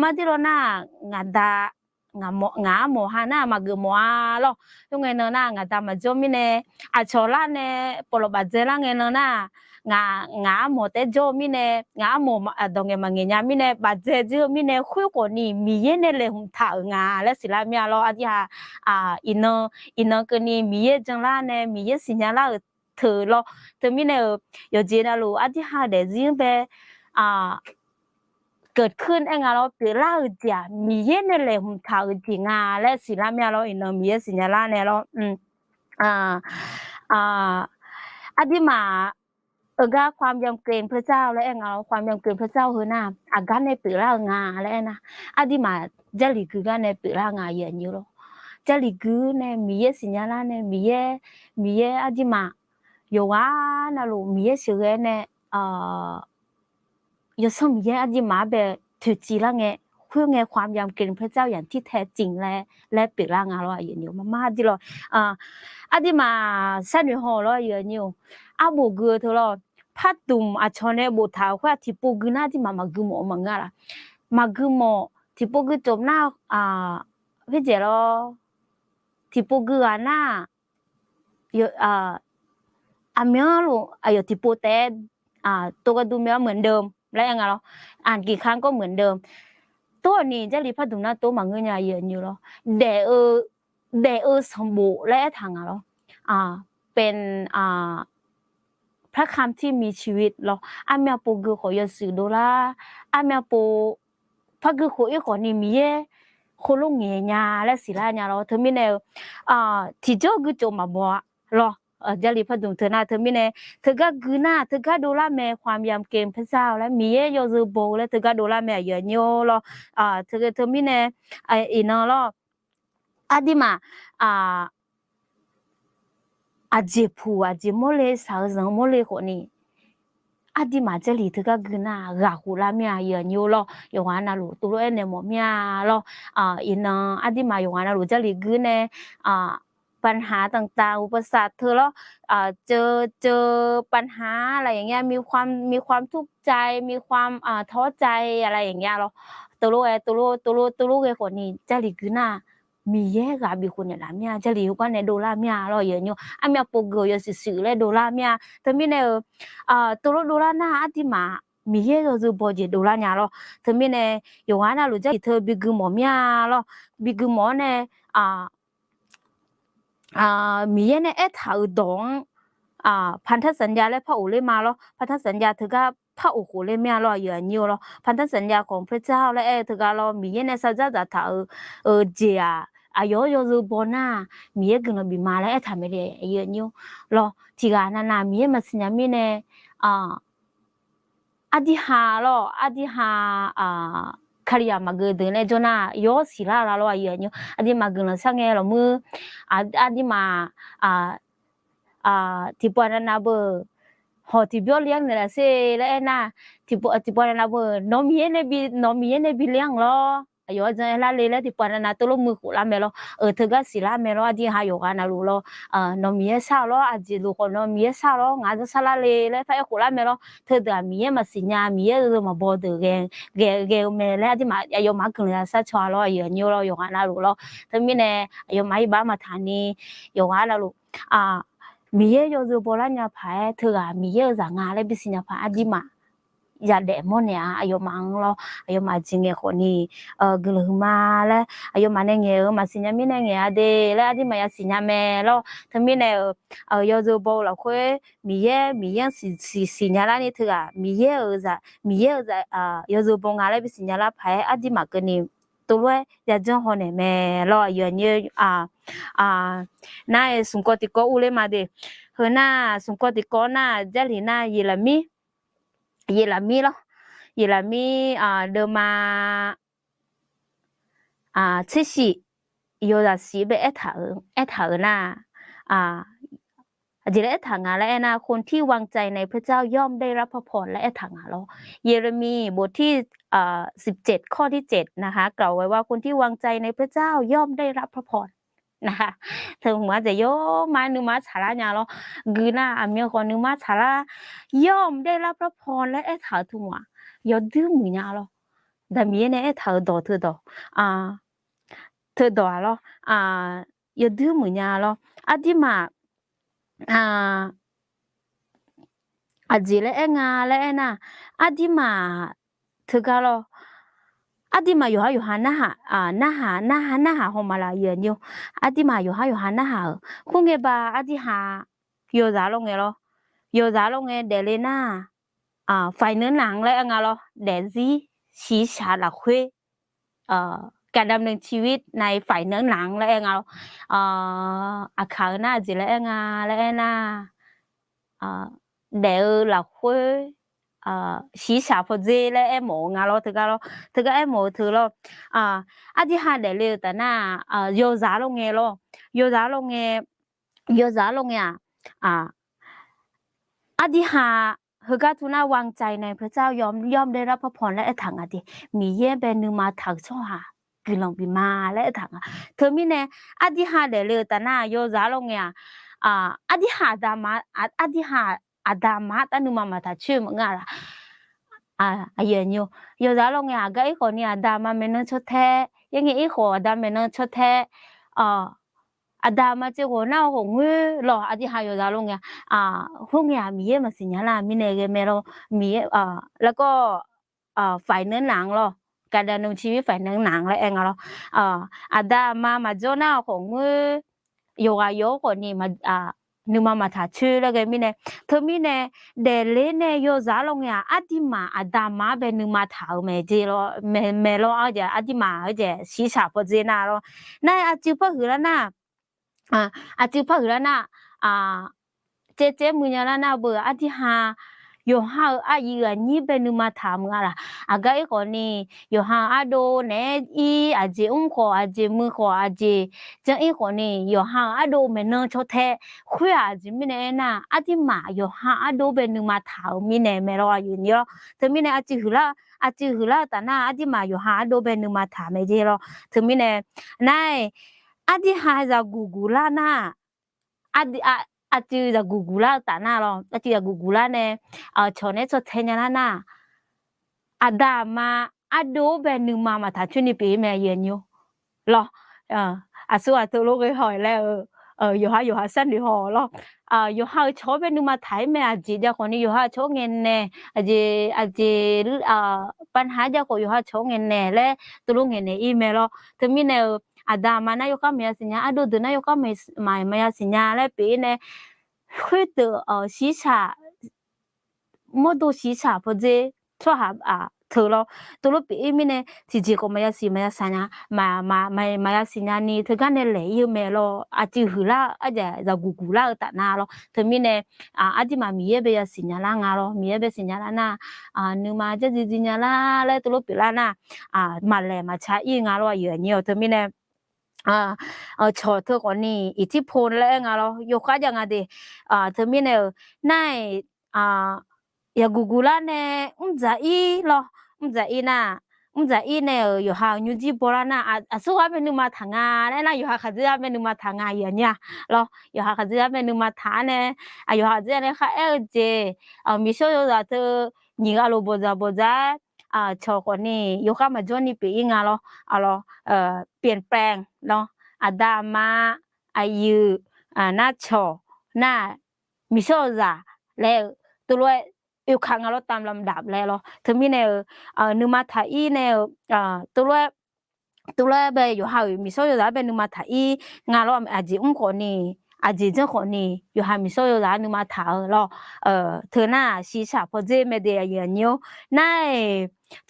มาที่เราหน้างาดางาโมฮานามาเกมัวหรอยังไงเนาะงาดามาจอมีเนี่ยชอลาเนี่ยปลอบาเจล่าไงเนาะงาโมเตจอมีเนี่ยงาโมดองเงมาเงียมีเนี่ยบาเจจมีเนี่ยคุยคนนี้มีเยเนี่ยเลยหุ่นถ่างาและศิลามีเราอาทิฮาอินกันนี่มีเยจังละเนี่ยมีเยสิญญาละเธอเราเธอมีเนี่ยอยู่จีน่าลูอาทิฮาเดจิงเปเกิดขึ้นไอ้งาเราเปล่าจ้ะมีเยเนี่ยเลยหุ่นถ่างจริงและศิลามีเราอินมีเยสิญญาละเนี่ยเราอดีมาความยำเกรงพระเจ้าและเองเอาความยำเกรงพระเจ้าเฮน่ากันในปีละงาและนะอดีมาเจลิคือกันในปีละงาเยอะอยู่หรอเจลิคือเนี่ยมีเยสิญญาละเนี่ยมีเยอดีมาอยู่ว่านะลูกมีเยสิเกเนี่ยอยู่สมัยอดีมาแบบถือจีละเงเพื่อไงความยำเกรงพระเจ้าอย่างที่แท้จริงและปีละงาเราอยู่มาดีหรออดีมาสันนิหอเราอยู่อาโบเกอเธอเราพัดตุมอาชอนเนบุทาว่าที่ปกุน่าที่มากุโมมังกะล่ะมากุโมที่ปกุจบหน้าพี่เจเราที่ปกุน่าอยู่เมียลูอยู่ที่ปแต่ตัวก็ดูเมียเหมือนเดิมแล้วยังไงเราอ่านกี่ครั้งก็เหมือนเดิมตัวนี้จะรีพัดตุมหน้าตัวมังเงียเยอะอยู่หรอเดสมบูรณ์และทางเราเป็นพระคำที่มีชีวิตเราอาเมียปูกุขอยสื่อดูละอาเมียปูพระกุขอยคนนี้มีคนลงเงียและศิลาเนี่ยเราเธอมีเนี่ยที่เจ้ากุจมาบัวเราจะรีพัดดุเธอหน้าเธอมีเนี่ยเธอก็กุน่าเธอก็ดูละแม่ความยำเกมพระเจ้าและมียอซูโบและเธอก็ดูละแม่เยอะโยเราเธอมีเนี่ยอีนอเราอดีมาอาเจพูอาเจโมเลสาวสังโมเลคนนี้อดีมาเจลีเธอก็กึน่ากาหูลาเมียเยอะอยู่หรออยู่วันนั้นลูตัวเนี่ยหมอเมียหรออินอดีมาอยู่วันนั้นลูเจลีกึเนี่ยปัญหาต่างๆอุปสรรคเธอแล้วเจอปัญหาอะไรอย่างเงี้ยมีความทุกข์ใจมีความท้อใจอะไรอย่างเงี้ยหรอตัวคนนี้เจลีกึน่ามีเยอะกับมีคนเนี่ยละเมียจะหลีกว่าในโดลาเมียเราเยอะอยู่อาเมียปกเกยสื่อเลยโดลาเมียแต่มีเนี่ยตัวโดลาหน้าอธิมามีเยอะจะบอกจะโดลาเนี่ยเราแต่มีเนี่ยอยู่ว่าน่ะรู้จักเธอบิกหมอเมียเราบิกหมอเนี่ยมีเยอะเนี่ยถาดง พันธสัญญาและพระโอเลยมาแล้วพันธสัญญาเธอก็พระโอโหเลยแม่รอเยอะนิวแล้วพันธสัญญาของพระเจ้าและเธอก็รอมีเยนสัจจะถ้าเจียอายอยรูบนามีเยกันบีมาและทำไม่ได้เยอะนิวแล้วที่กานามีเยมาสิญญามีเนี่ยอดีหา咯อดีหาคาริยามาเกิดเนี่ยจน่ะยอสิลาละ咯เยอะนิวอดีมาเกิดสังเกตละมืออดีมาที่ปวดนาเบอร์หอที่เบี้ยเลี้ยงเนี่ยเสแล้วนะที่ปวดนาเบอร์น้องมีเนบีเลี้ยงหรอยอจะละเลยแล้วที่ปวดนาตัวลูกมือขุลาเมลเธอก็สิลาเมลอดีหายกันนะรู้ลน้องมีสาวลอดีลูกน้องมีสาวลงาจะสลาเลยแล้วไปขุลาเมลเธอเดี๋ยวมีมาสิญญามีจะมาบอกเด็กเมลแล้วที่มายอมมาเกินสักชัวร์ลอยนิวลอยกันนะรู้ลเธอมีเนี่ยยอมมาอีบ้ามาทานี่ยอกันนะรู้มีเยอะจะบอกแล้วเนี่ยพายเธอมีเยอะจะงานเลยบิสิเนี่ยพายอดีมาอย่าเดมอนเนี่ยอายมังเราอายมาจริงๆคนนี้กลุ่มมาแล้วอายมาเนี่ยมาสิเนี่ยมีเนี่ยเดแล้วอดีมาอยากสิเนี่ยแม่แล้วทั้งมีเนี่ยยอจะบอกเราคุยมีเยอะสิเนี่ยละนี่เธอมีเยอะจะยอจะบอกงานเลยบิสิเนี่ยละพายอดีมากันนี่ตัวเลยอยากจะหอนเนี่ยแม่แล้วอยู่เนี่ยน่าสุนทรติโกอุเลมาเดเฮน่าสุนทรติโกน่าเจลิน่าเยลามี咯เยลามีเดมาชิชิโยดาสีเบเอถาน่าจิเลถังาและนะคนที่วางใจในพระเจ้าย่อมได้รับพระพรและถังาแล้วเยเรมีบทที่17ข้อที่7นะคะกล่าวไว้ว่าคนที่วางใจในพระเจ้าย่อมได้รับพระพรนะคะเธอหัวจะย่อมานึมาชาลาเนี่ยแล้วกืน่าอเมริกานึมาชาลาย่อมได้รับพระพรและถาถุงว่ายอดดื้อมือเนี่ยแล้วแต่มีเนี่ยถาดอเธอดอเธอดอแล้วยอดดื้อมือเนี่ยแล้วอดีมาอาจิเลงาเลนะอดีมาเธอก็แล้วอดีมาอยู่หานะฮะนะฮะหอมาลาเยนิวอดีมาอยู่หานะฮะคงเก็บอดีหาอยู่ซาลงเงลอยู่ซาลงเงเดเลน่าไฟเนื้อหนังและงาลเดซี่ชีชาละคุยการดำเนินชีวิตในฝ่ายเนื้อหนังและงาอาคาน่าจิและงาและน่าเดลละคุยสีชาพอเจและหมองาลเธอก็หมอเธอลอดีหาเดลแต่น่าโยซาลงเงลโยซาลงเงอดีหาเฮกาทุนาวางใจในพระเจ้ายอมได้รับพระพรและถังอดีมีเย่เบนึมาถักช่อหากิลองบิมาและถังเธอมีเนี่ยอดีหาเดลแต่น่าโยซาลงเงอดีหาดามาอดีหาอาดามาตานุมามาตาชื่อมึงอะอาเยนโยซาลงเงก็อีกคนเนี่ยดามาเมนชดแท้ยังไงอีกคนดาเมนชดแท้อาดามาเจ้าหัวหน้าของเงหรออดีหายอยู่ดาลงเนี่ยห้องเนี่ยมีเยอะมาสิญญาละมีเนเกเมโลมีแล้วก็ฝ่ายเนื้อหนังหรอการดำเนินชีวิตฝ่ายเนื้อหนังและเองหรออาดามาเจ้าหน้าของเงโยกโยคนนี้มานึมามาถาชื่อแล้วก็มีเนี่ยเธอมีเนี่ยเดลเนี่ยโยซาลงเนี่ยอดีมาอาดามาเป็นนึมาถาเมจิโลเมโลอาจจะอดีมาอาจจะสีชาพเจนาโลนั่นอาจิพหือแล้วนะอาจิพหือแล้วนะเจ๊มือแล้วนะเบอร์อธิหาโยฮาอายีอันนี้เป็นนึมาถามกันละอากาศคนนี้โยฮาอาโดเนอีอาเจขออาเจมือขออาเจจังอีคนนี้โยฮาอาโดเมนชดแท้คุยอาเจมิเนน่ะอธิมาโยฮาอาโดเป็นนึมาถามมิเนเมรออยู่นี่แต่มิเนอาจิหือละแต่น่ะอธิมาโยฮาอาโดเป็นนึมาถามไม่เจรอแต่มิเนนายอธิหาจะกูละน่ะอาจิจะกูละแต่น่ะหรออาจิจะกูละเนี่ยชนเนี่ยชดเทนยันน่ะอาดามาอาโดเป็นนึมามาถ้าชุนี่ปีแม่เย็นอยู่หรออาสัวตัวลูกก็หอยแล้วอยู่หาเส้นอยู่หอหรออยู่หาชอบเป็นนึมาไทยแม่อาจิจะคนนี้อยู่หาชอบเงินเนี่ยอาจิปัญหาจะคนอยู่หาชอบเงินเนี่ยและตัวลูกเงินเนี่ยอีเมลหรอถึงมีเนี่ยอาดามานะยกก็มีสิญญาอาดูดูนะยกก็มีไม่สิญญาและปีเนี่ย会的西茶莫多西茶或者错下头咯，到了别面呢，自己个么事么啥呀，么事呀你，他讲的累有没咯，就好啦，就咕咕啦，打那咯，他面呢就嘛米也别事呀啦啊咯，米也别事呀啦那你嘛这自己呀啦，来到了别啦那嘛来嘛差异啊咯，有nhiều他面呢。cho thưa con ni ít thì phone lại ngà lo yo khá chẳng à đi thế mình này ya gugula ne za i lo za i na za i ne yo ha nyu ji bora na so ha menu ma thanga ne na yo ha khazi ha menu ma thanga ya nya lo yo ha khazi ha menu ma tha ne yo ha je ne kha je mi so yo za thơ ni ga lo bo za cho con ni yo kha ma jo ni pe nga lo lo เปลี่ยนแปลงเนาะดามาอายุหน้าชอหน้ามิโซซาแล้วตัวอยู่ข้างเราตามลำดับแล้วถึงมีแนวนึมาถ่ายแนวตัวเบยอยู่หามิโซซาเป็นนึมาถ่ายงานเราอาจจะคนนี้อาจจะเจ้าคนนี้อยู่หามิโซซานึมาถ่ายเราเธอหน้าสีชาพอเจไม่ได้เยอะเนียวนั่น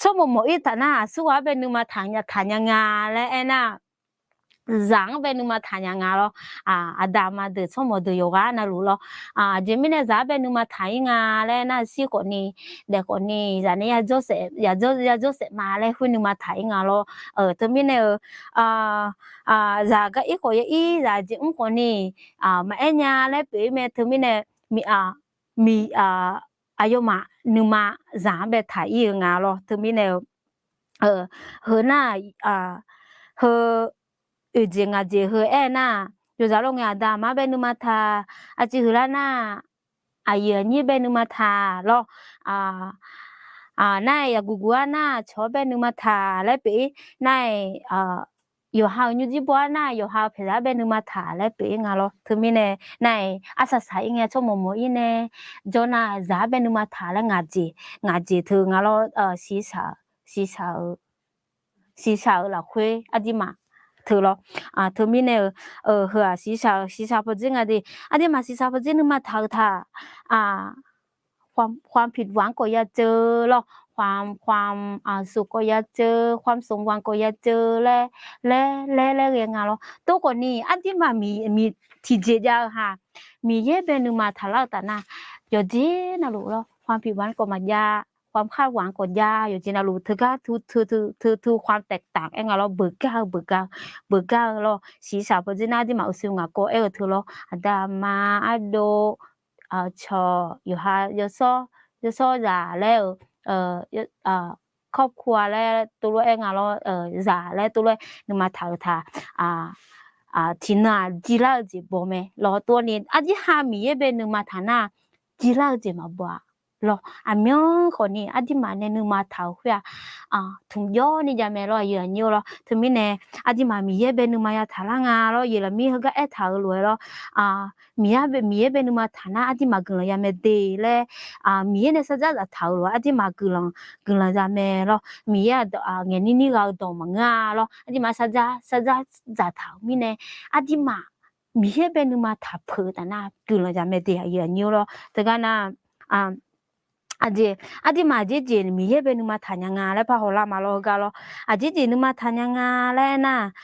ชั่วโมงอีตาหน้าสู้ว่าเป็นนึมาถ่ายงานและน่ะrằng bên numa thanya nga lo adama de chomo de yoga na lu lo jemine za bên numa thai nga le na si ko ni de ko ni za ne ya jose ma le hu numa thai nga lo to mine za ga i ko ye i za ji ko ni ma enya le pe me to mine mi ayo ma numa za be thai nga lo to mine hơ na hơ je nga je hơ na yo za lo nga da ma be nu ma tha chi hơ la na ye ni be nu ma tha lo na ya gu gu na cho be nu ma tha le pe na yo ha nyu ji bo na yo ha phe la be nu ma tha le pe nga lo thu mi ne na sa sa i nga cho mo mo i ne jo na za be nu ma tha la nga je thu nga lo si sa là khuê đi mà thử lo thử mi nè hửa xí sao bây giờ đi mà xí sao bây giờ mà thảo thàความผิดหวังก็อย่าเจอหรอกความสุขก็อย่าเจอความสมหวังก็อย่าเจอและเรียงงานหรอกตัวคนนี้ดีมามีที่เจียค่ะมีเย่เป็นนึงมาทะเลาะแต่น่ะเดี๋ยวจีน่ะรู้หรอความผิดหวังก็มายาความคาดหวังกดยาอยู่จีน่ารู้เธอก็ทุกความแตกต่างเองเราเบิกก้าวเราสีสาวพอจีน่าที่มาอุซิงก็เออเธอเราดามาโดชออยู่ฮะยศจ่าแล้วครอบครัวแล้วตัวเองเราจ่าแล้วตัวนึกมาถ่ายที่น่าจีราจีบ่แม่รอตัวนี้ที่หามีเยเป็นนึกมาถ่ายน่าจีราจีมาบ่lo amiong khoni adima ne numa thau khya thum yo ni ja me lo ye nyo lo thumi ne adima mi ye be numa ya thala nga lo ye la mi ga e thau lo lo mi ye be numa thana adima gun lo ya me de le mi ye ne sa ja thau lo adima gun lo ja me lo mi ya nge ni ga do ma nga lo adima sa ja thau mi ne adima mi ye be numa tha phu ta na gun lo ja me de ye nyo lo ta ga na 아디 마지지 미예베 누마 타냥아 레파 홀라 말로가로 아지지 누마 타냥아 레나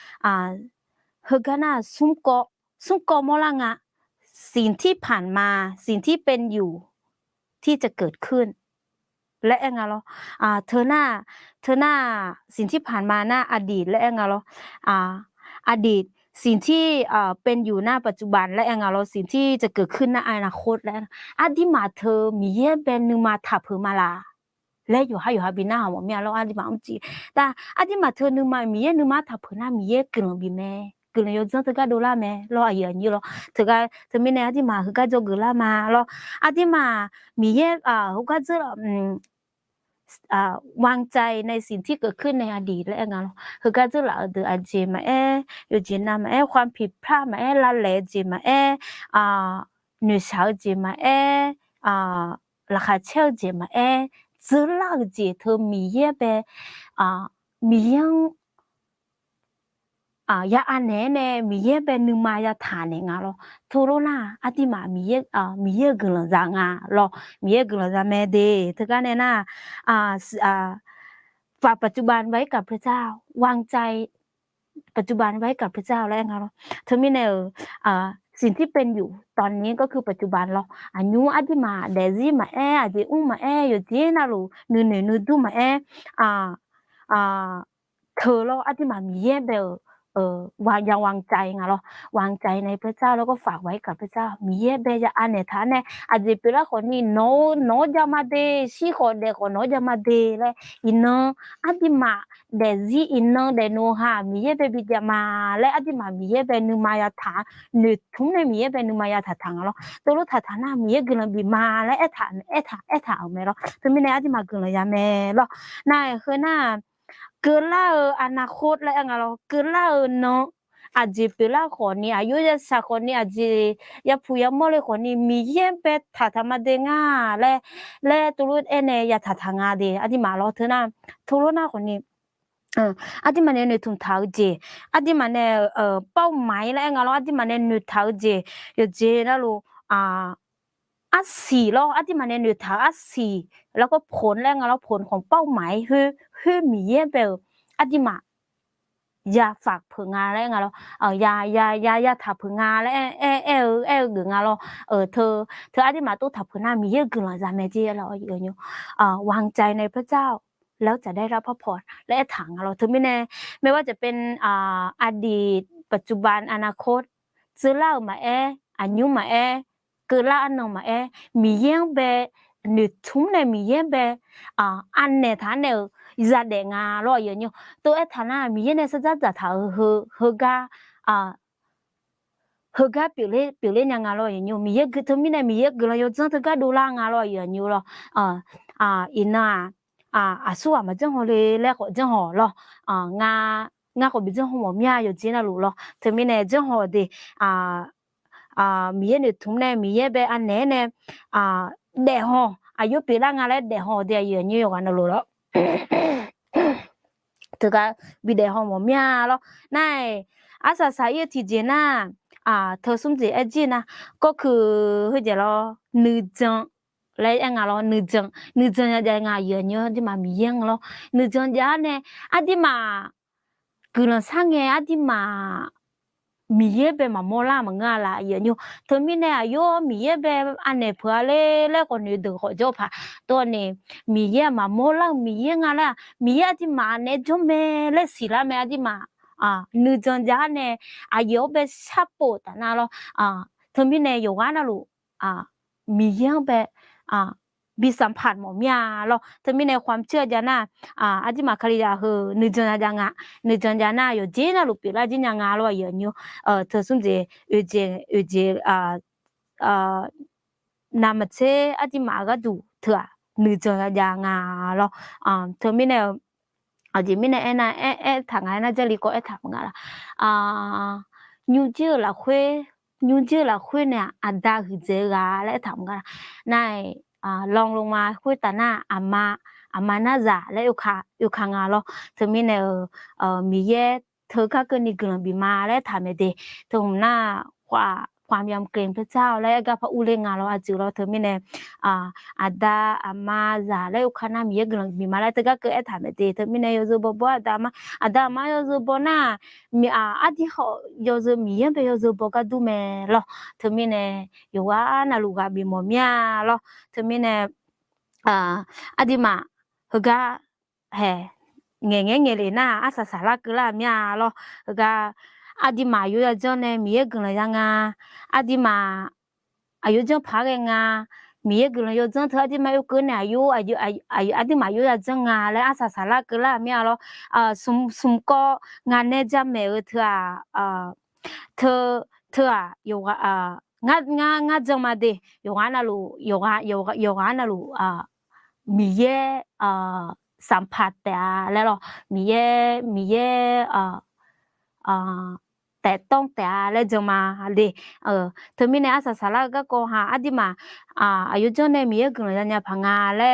허가나 숨고 몰랑아 สิ่งที่ผ่านมาสิ่งที่เป็นอยู่ที่จะเกิดขึ้นและเองอะเหรอเธอหน้าสิ่งที่ผ่านมาหน้าอดีตและเองอะเหรออดีตสิ่งที่เป็นอยู่หน้าปัจจุบันและเองอะเหรอสิ่งที่จะเกิดขึ้นในอนาคตและดีมาเธอมีเย่เป็นนึมาถับเพิ่มมาละและอยู่ให้บินหน้าหมอเมียเราดีมาจีแต่ดีมาเธอนึมามีเย่นึมาถับเพิ่มหน้ามีเย่กึ่งบิแม่กึ่งยศเธอก็ดูแลแม่เราอย่างนี้เราเธอไม่แน่ดีมาคือก็จะกึ่งละมาเราดีมามีเย่เขาก็จะวางใจในสิ่งที่เกิดขึ้นในอดีตและงานคือก็จะหล่าเดือดจีมาอยู่จีน่ามาความผิดพลาดมาละเล่จีมาหนุ่มสาวจีมาราคาเช่าจีมาจะหล่าจีเธอมีเยอะไปมียัง ยาอันเน่เน่มีเย่เป็นนึงมายาฐานเนี่ยงาลอโทโรนาอติมามีเย่กึ่งจางาลอมีเย่กึ่งจาเมเดเธอกันเนี่ยนะฝากปัจจุบันไว้กับพระเจ้าวางใจปัจจุบันไว้กับพระเจ้าแล้วงาลอเธอมีแนวสิ่งที่เป็นอยู่ตอนนี้ก็คือปัจจุบันลออายุอติมาเดซี่มาอาจจะมาอยู่ที่นั่นลูนูดูมาอ่าอ่าเธอเราอติมามีเย่เบล วางใจไงเราวางใจในพระเจ้าแล้วก็ฝากไว้กับพระเจ้ามีเยเบจะอันเนี่ยท่านเนี่ยอาจจะเป็นละคนนี้โนจะมาเดชีคนเด็กคนโนจะมาเดเลยอินเนออาทิมาเดซีอินเนอเดโนฮามีเยเบบิจะมาและอาทิมามีเยเบนุมายาถานึทุ่งเนี่ยมีเยเบนุมายาถาทางเราตัวรู้ถาทานามีเยกลังบิมาและเอถาเอาไหมเราตัวมีเนี่ยอาทิมากลังยาแม่เราน่าคือน่าเกินละอนาคตและอะไรเราเกินละเนาะอาจจะเป็นละคนนี้อายุจะสักคนนี้อาจจะยาผู้ยามอเลยคนนี้มีเยี่ยมเป็ดถ้าทำมาเด้งอ่ะและตัวรู้เอเนี่ยยาถ้าทางอ่ะเดอาทิมาเราเถอะนะทุรุน่าคนนี้อาทิมาเนี่ยทุ่งเท้าเจอาทิมาเนี่ยเป้าหมายและงั้นเราอาทิมาเนี่ยนุ่งเท้าเจอยู่เจแล้วลูสีเราอาทิมาเนี่ยนุ่งเท้าสีแล้วก็ผลแล้วงั้นเราผลของเป้าหมายคือมีเยี่ยมเป็ดอาทิมาอย่าฝากผึ่งงานแล้วงั้นเราอย่าถับผึ่งงานแล้วกึ่งงานเราเธออาทิมาตู้ถับผึ่งงานมีเยอะกึ่งหลังจากแม่เจ้าเราอยู่วางใจในพระเจ้าแล้วจะได้รับพระพรและถังเราเธอไม่ว่าจะเป็นอดีตปัจจุบันอนาคตซื้อเหล้ามาอายุมาเกิดละอันนมามีเยี่ยงเบนึกทุ่มในมีเยี่ยงเบอันเนี่ยท่านเนี่ยจะเด้งาเราอยู่ตัวท่านน่ะมีเยี่ยงเนี่ยสัจจะท่าเฮกาเปลี่ยนยังไงเราอยู่มีเยอะคือทำไมเนี่ยมีเยอะก็เราอยู่จังทกาดูล่างาเราอยู่เราอินน่ะสู้มาจังหัวเลยแล้วก็จังหัวเรางาก็เป็นจังหัวมีอยู่จีน่ะรู้เราทำไมเนี่ยจังหัวเดมีเยอะเนี่ยทุ่มเนี่ยมีเยอะแบบอันเนี่ยเดี๋ยวอายุปีละงาแล้วเดี๋ยวเดี๋ยวอยู่กันนะรู้แล้ว这个比得好么命咯，那สาเหตุที่เจน่ะเธอสมเจอเจน่ะก็คือเฮ้ยเจเรานึกจังแล้วยังไงเรานึกจังยังไงเยอะๆที่มามียังเรานึกจังจะเนี่ยที่มาคือเราสร้างไงที่มามีเยอะไปมาโมล่ามังงะละเยอะๆเธอมีเนี่ยโยมีเยอะไปอันเนี่ยเพื่อแล้วคนนี้ดึงหัวจบค่ะตัวนี้มีเยอะมาโมล่ามีเยอะงะละมีเยอะที่มาเนี่ยจมเลยสิละแม่ที่มานึกจังจะเนี่ยโยไปชับปวดนะเราเธอมีเนี่ยอยู่กันนะลูกมีเยอะไปมีสัมผัสหมอมีเราเธอมีในความเชื่อจานะที่มาคลียาคือนึกจังจะงะนึกจังจะน่าอยู่เจน่ะลูกปีละจินยังงาเราอยู่เธอสมเจเจนามาเชที่มาก็ดูเถอะนึกจังจะงาเราเธอมีในจีมีในน่ะทางนั้นจะรีก็ทำงานละนิวเจอร์ละคุยเนี่ยดาคือเจอแล้วทำงานนายลองลงมาคุยตาหน้าอามาน่าจะแล้วอยู่ข้างเราเธอมีเนี่ยมีเยเธอก็เกินอีกเรื่องบีมาแล้วทำไม่ได้ตรงหน้าความยำเกรงพระเจ้าแล้วก็พระอุเลงาเราอาจจะเราเธอมีเนี่ยอาดาอามาจะแล้วอยู่ข้างหน้ามีเยเรื่องบีมาแล้วเธอก็เกิดทำไม่ได้เธอมีเนี่ยโยซูบอกว่าอาดามาโยซูบอกน่ะมีที่เขาโยซูมีเยไปโยซูบอกก็ดูแม่หรอเธอมีเนี่ยอยู่ว่าน่าลูกกับบีมอมีหรอเธอมีเนี่ยที่มาเฮก็เฮ้เงี้ยเลยนะสาระก็ละมีหรอเฮก็ที่มาอยู่จะเจ้าเนี่ยมีเยกันเลยยังที่มาอายุเจ้าพักเองมีเยกันเลยอยู่เจ้าเธอที่มาอยู่กันเนี่ยที่มาอยู่จะเจ้างาแล้วสาระก็ละมีหรอสมก็งานเนี่ยจะไม่เธอเธออยู่งาจังมาเดอยู่งานน่ะลูอยู่งานน่ะลูมีเยสัมผัสแต่แล้วหรอมีเยแต่ต้องแต่แล้วจะมาเลยเธอมีเนี่ยสาระก็หาที่มาอายุเจ้าเนี่ยมีเยอะกันเลยเนี่ยพังงาและ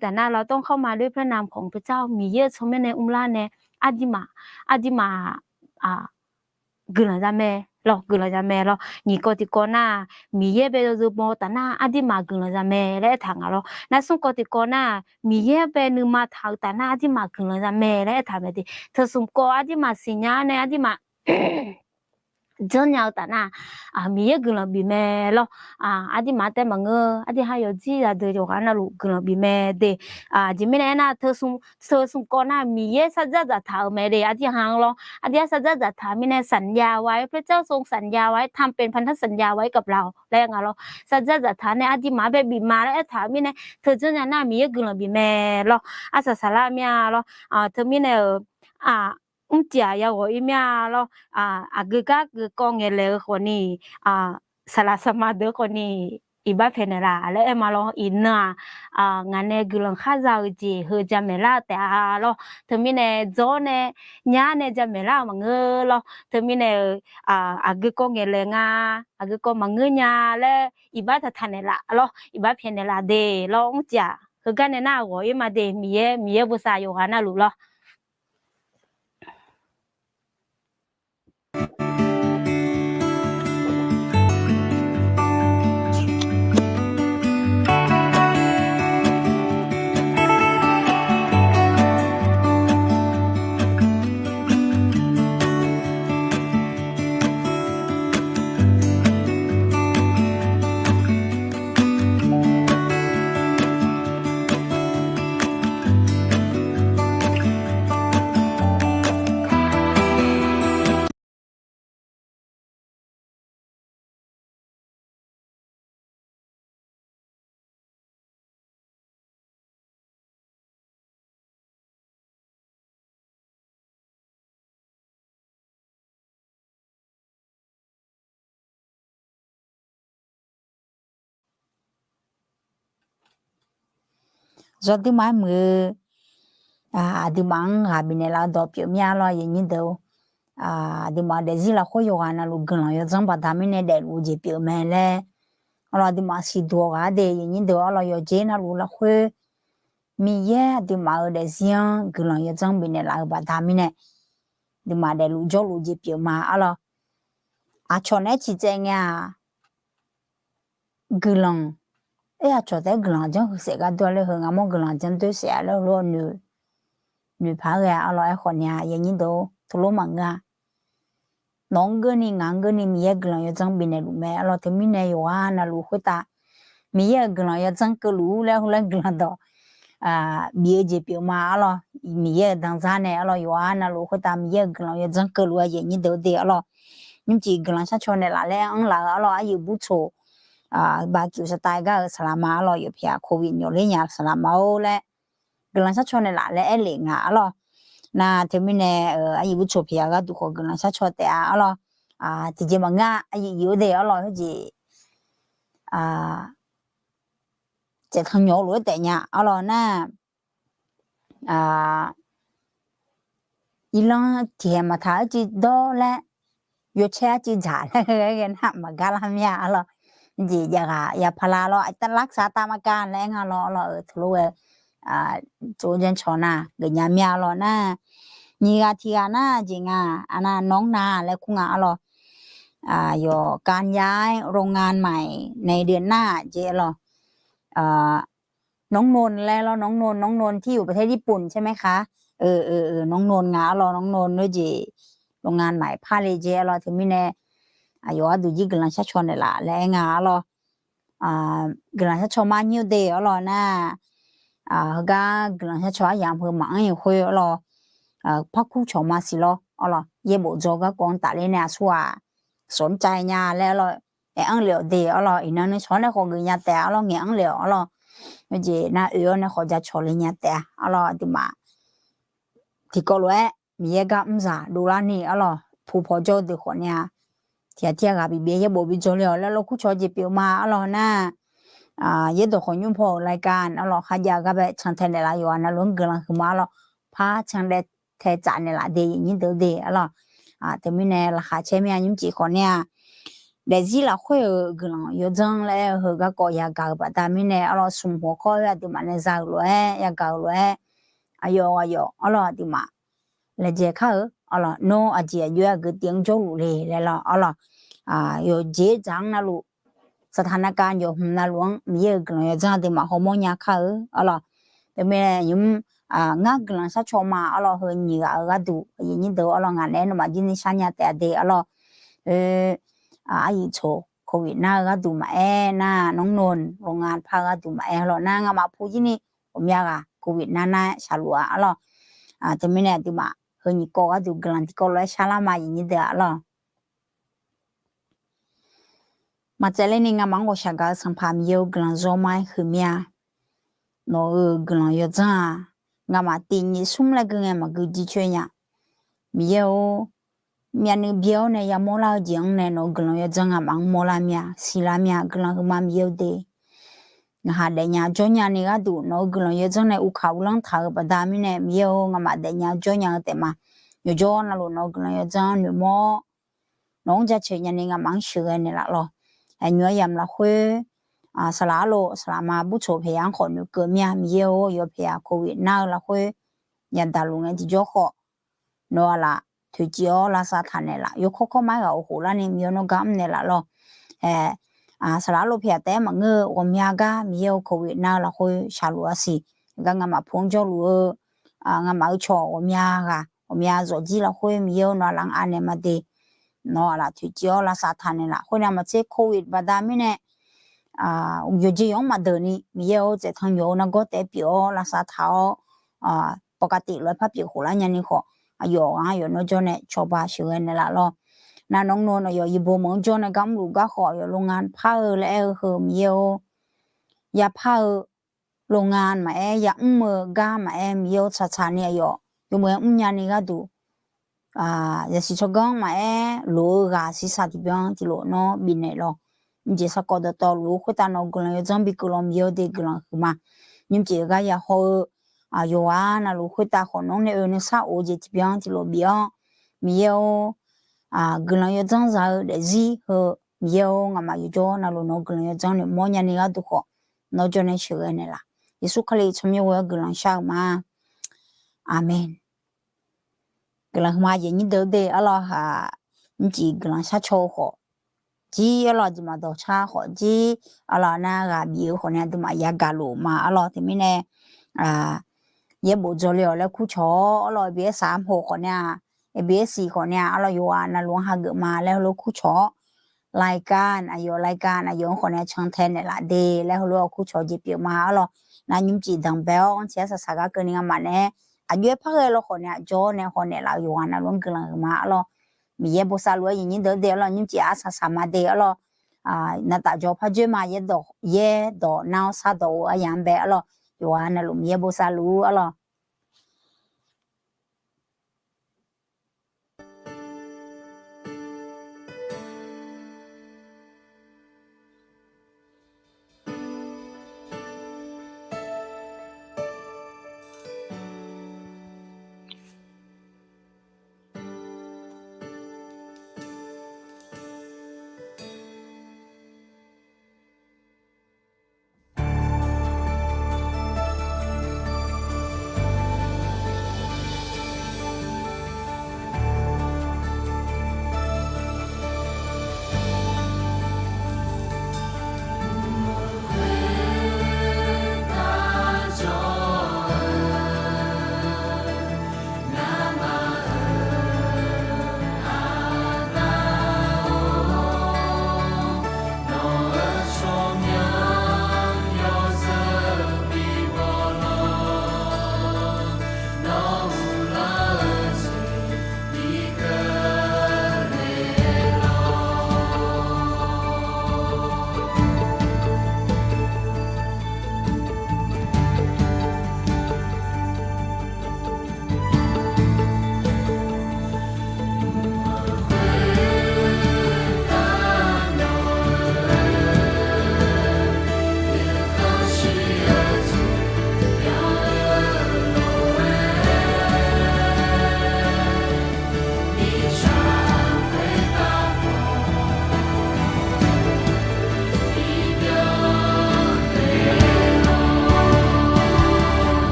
แต่น่ะเราต้องเข้ามาด้วยพระนามของพระเจ้ามีเยอะชมในอุ้มล่าเนี่ยที่มา gừng ra mẹ lo gừng ra mẹ lo nhị có thì có na mì ye bây giờ bò ta na adi mà gừng ra mẹ lẽ thằng lo na xong có thì có na mì ye bây giờ mà thằng ta na adi mà gừng ra mẹ lẽ thằng mẹ thì thật xong có adi mà xin nhá này adi mà真要的那米也跟了比咩咯阿弟妈在忙个，阿弟还有几啊的就看那路跟了比咩的前面那特送过那米也实在จะทำไม่ได้阿弟行咯阿弟实在จะทำไม่ได้สัญญาไว้พระเจ้าทรงสัญญาไว้ทำเป็นพันธสัญญาไว้กับเราแล้วไง咯实在จะทำเนี่ยอา弟มาแบบบีมาแล้วทำไม่ได้เธอจะเนี่ยน่า米也跟了比咩咯สาระเมีย咯เธอไม่เนี่ย家要我一面咯个讲的嘞可能salah sama de ko ni iba penela ale emalo ina ngane gulang khaza ji he jamela ta lo termine zone nyane jamela mange lo termine ko ngele nga ko mangenya le iba ta thanela lo iba penela de lo ja he gane na wo ima de miye busa yo hana lu lo rồi thì mai mưa thì mang bên này là đọc hiểu mía lo vậy như đâu thì mà để gì là khối yoga na lúc gần là trong bắt tham này để lúc gì biểu mẹ lẽ rồi thì mà xí đùa cái để vậy như đâu là yo chế na lúc là khối mi ye thì mà để riêng gần là trong bên này là bắt tham này thì mà để lúc cho lúc gì biểu mà là cho nên chỉ chơi nha gần là cho tới gần là chẳng sẽ cái đó là hơn mà gần là chẳng tôi sẽ là luôn nữa người phá ra là con nhà vậy như đâu thua mạng à nón cái này ngang cái này mình cái là trong bên này luôn mẹ là thì mình này yo na lu khối ta mình cái là trong cái lu là cái là đó bây giờ biểu mà là mình đang ra này là yo na lu khối ta mình cái là trong cái lu vậy như đâu đấy là nhưng chỉ cái là sao cho này là anh là yêu bút số bà kiểu sẽ tay cái salama là yêu phía covid nhiều lên nhà salama là cái là sao cho này là liền à là na termine ai bu chopia ga du ko gna sa chote alo ti je manga ai yu de alo ji je thang nyo lo de nya alo na ilang ti ma tha ji do la yo cha ji ja la ga na ma ga la mya alo ji ya phala lo ai ta lak sa ta ma kan le nga lo thlo zo jen chona ga nya mya lo na你个天啊，那真啊，那น้องนาและคุงอ่ะหรอยู่การย้ายโรงงานใหม่ในเดือนหน้าเจหรอน้องนนแล้วน้องนนที่อยู่ประเทศญี่ปุ่นใช่ไหมคะน้องนนงาหรอน้องนนด้วยเจโรงงานใหม่พาเลเจหรอถึงมีแน่อยู่ดูจีกำลังชักชวนเลยล่ะและงาหรอกำลังชักชวนมานิวเดย์หรอน่ะก็กำลังชักชวนอย่างเพิ่มมังอยู่คุยหรอพักคู่ชมมาสิ咯อ๋อเย่บอกจก็กองตาเลยเนี่ยชัวสนใจเนี่ยแล้วเราอังเหลียวเดียวเราอีนั้นชอบเนี่ยของเงี้ยแต่เราเงี้ยอังเหลียวเราไม่ใช่น่าเนี่ยเขาจะชอบเลยเนี่ยแต่เราที่มาที่ก็รู้มีเอกไม่ใช่ดูแลนี่เราผู้พอใจดีคนเนี่ยที่กับบีเย่บอกบีจอยแล้วเราคู่ชอบจีบมาเราน่ะเย่ตัวคนยุ่งพอรายการเราขยันกับแบบช่างเทนอะไรอยู่นะล้วนเกินคือมาเราพาช่างเด็ดแทจานเนี่ยละเดียนี่เดียวเดียเราแต่ไม่แน่ราคาใช้ไม่ยุ่งจีคนเนี่ยเดี๋ยวสิเราคุยกันอยู่จังเลยเขาก็ก่อยากเก่าแต่ไม่แน่เราสมหัวข้อที่มันจะเอาเลยอยากเก่าเลยอายุเราที่มาเลยเจ้าเขา咯 no 阿姐约个定做路嘞来了咯有结账那路สถานการณ์อยู่那路มีเยอะกันเลยจ้าที่มาฮอร์โมนยาค่ะ咯แต่แม่ยุ่มงากันซะชอมา咯เฮนี่ก็ดูยินดู咯งานแน่นมายินชันยาแต่เด咯อายุโชโควิดน่าก็ดูมาน่าน้องนนโรงงานพาก็ดูมา咯น่างามาพูดนี่ผมอยากโควิดน่าชาลัว咯แต่ไม่แน่ดูมาเฮนี่ก็ดูกันที่ก็เลยชาลามายินเด咯มาเจริญงามังก็ชักก็สัมภาษณ์อยู่กันโจไม่คือเมียโนกันอยู่จ้างามาตีนี่สุ่มเลยกันมากูดีช่วยเนี่ยมี有面那表呢，也没老讲呢，那个人要怎样忙没啦面，是啦面，个人个嘛没有的。那哈的伢做伢那个都，那个人要怎呢？有考量他不大米呢，没有我嘛的伢做伢的嘛，有做那路那个人要怎有么？农家去伢那个忙学的啦咯，哎，女儿啦会สละโลสละมาบุโชพยังคนอยู่เกิดเมียมี有พยาโควิดน่าละ会ยันตาลุงที่จ่อขอนัวละถือเจียวลาซาทันเนี่ยละยกข้อไม้ก็โอ้โหแล้วนี่มีโนกัมเนี่ยละ咯สละโลพยาแต่มาเงอวมยากามีโควิดน่าละคุยชาลัวสิก็งามาพงจอลัวงามาชอวมยาจอจีละคุยมีนอลังอันเนี่ยมาเดนอละถือเจียวลาซาทันเนี่ยละคนเนี่ยมาเจอโควิดบาดามิเนี่ย有这样嘛的呢，没有在汤有那个代表拉萨头ปกติเลยพระปิโหราญนี่ขออยู่นจเนี่ยชอบาชื่อเนี่ยละ咯那น้องนนอยู่บ่มงจเนี่ยกำลูกก็ขออยู่โรงงานพาแล้วคือมียาพาโรงงานมายามือกามามีชาเนี่ยอยู่เมืองญานี่ก็ดูยาสิชกงมาโลกาสิสาธิบยังที่โลเนาะบินเนี่ย咯你是搞得到路，或者那个人有装备个了没有的个了嘛？你这个也好有那路会打可能的那啥我就这边的路边没有个人有装上的字和没有嘛有做那路那个人有装的某年那个都好，那就能学的啦。耶稣可以从面我个人想嘛，阿门。个人嘛也你都得阿拉你这个人下超好。จีอะไรจะมาต่อชาขอจีอะไรน่ากับบิวคนนี้ตัวมายากาลูมาอะไรที่ไม่แน่เย็บบุจเลียวแล้วคู่ชออะไรเบี้ย36คนนี้เบี้ย4คนนี้อะไรอยู่นั่นหลวงหาเกิดมาแล้วลูกคู่ชอรายการอายุคนนี้ช่างแทนเนี่ยละเดแล้วลูกคู่ชอจีเปียมาอะไรนั่นยุ่งจีดังเบลเสียสักเกินงามันเนี่ยอายุพักเลยลูกคนนี้โจเนี่ยคนนี้เราอยู่นั่นหลวงเกิดมาอะไรมีเยบุษาลัวยินเดียวเรายิ่งจีอาสามาเดียวเรานั่นแต่จอพัจจุบันเยดอกน้าซาโดอย่างแบบเราอยู่นั่นลุมีเยบุษาลัวเรา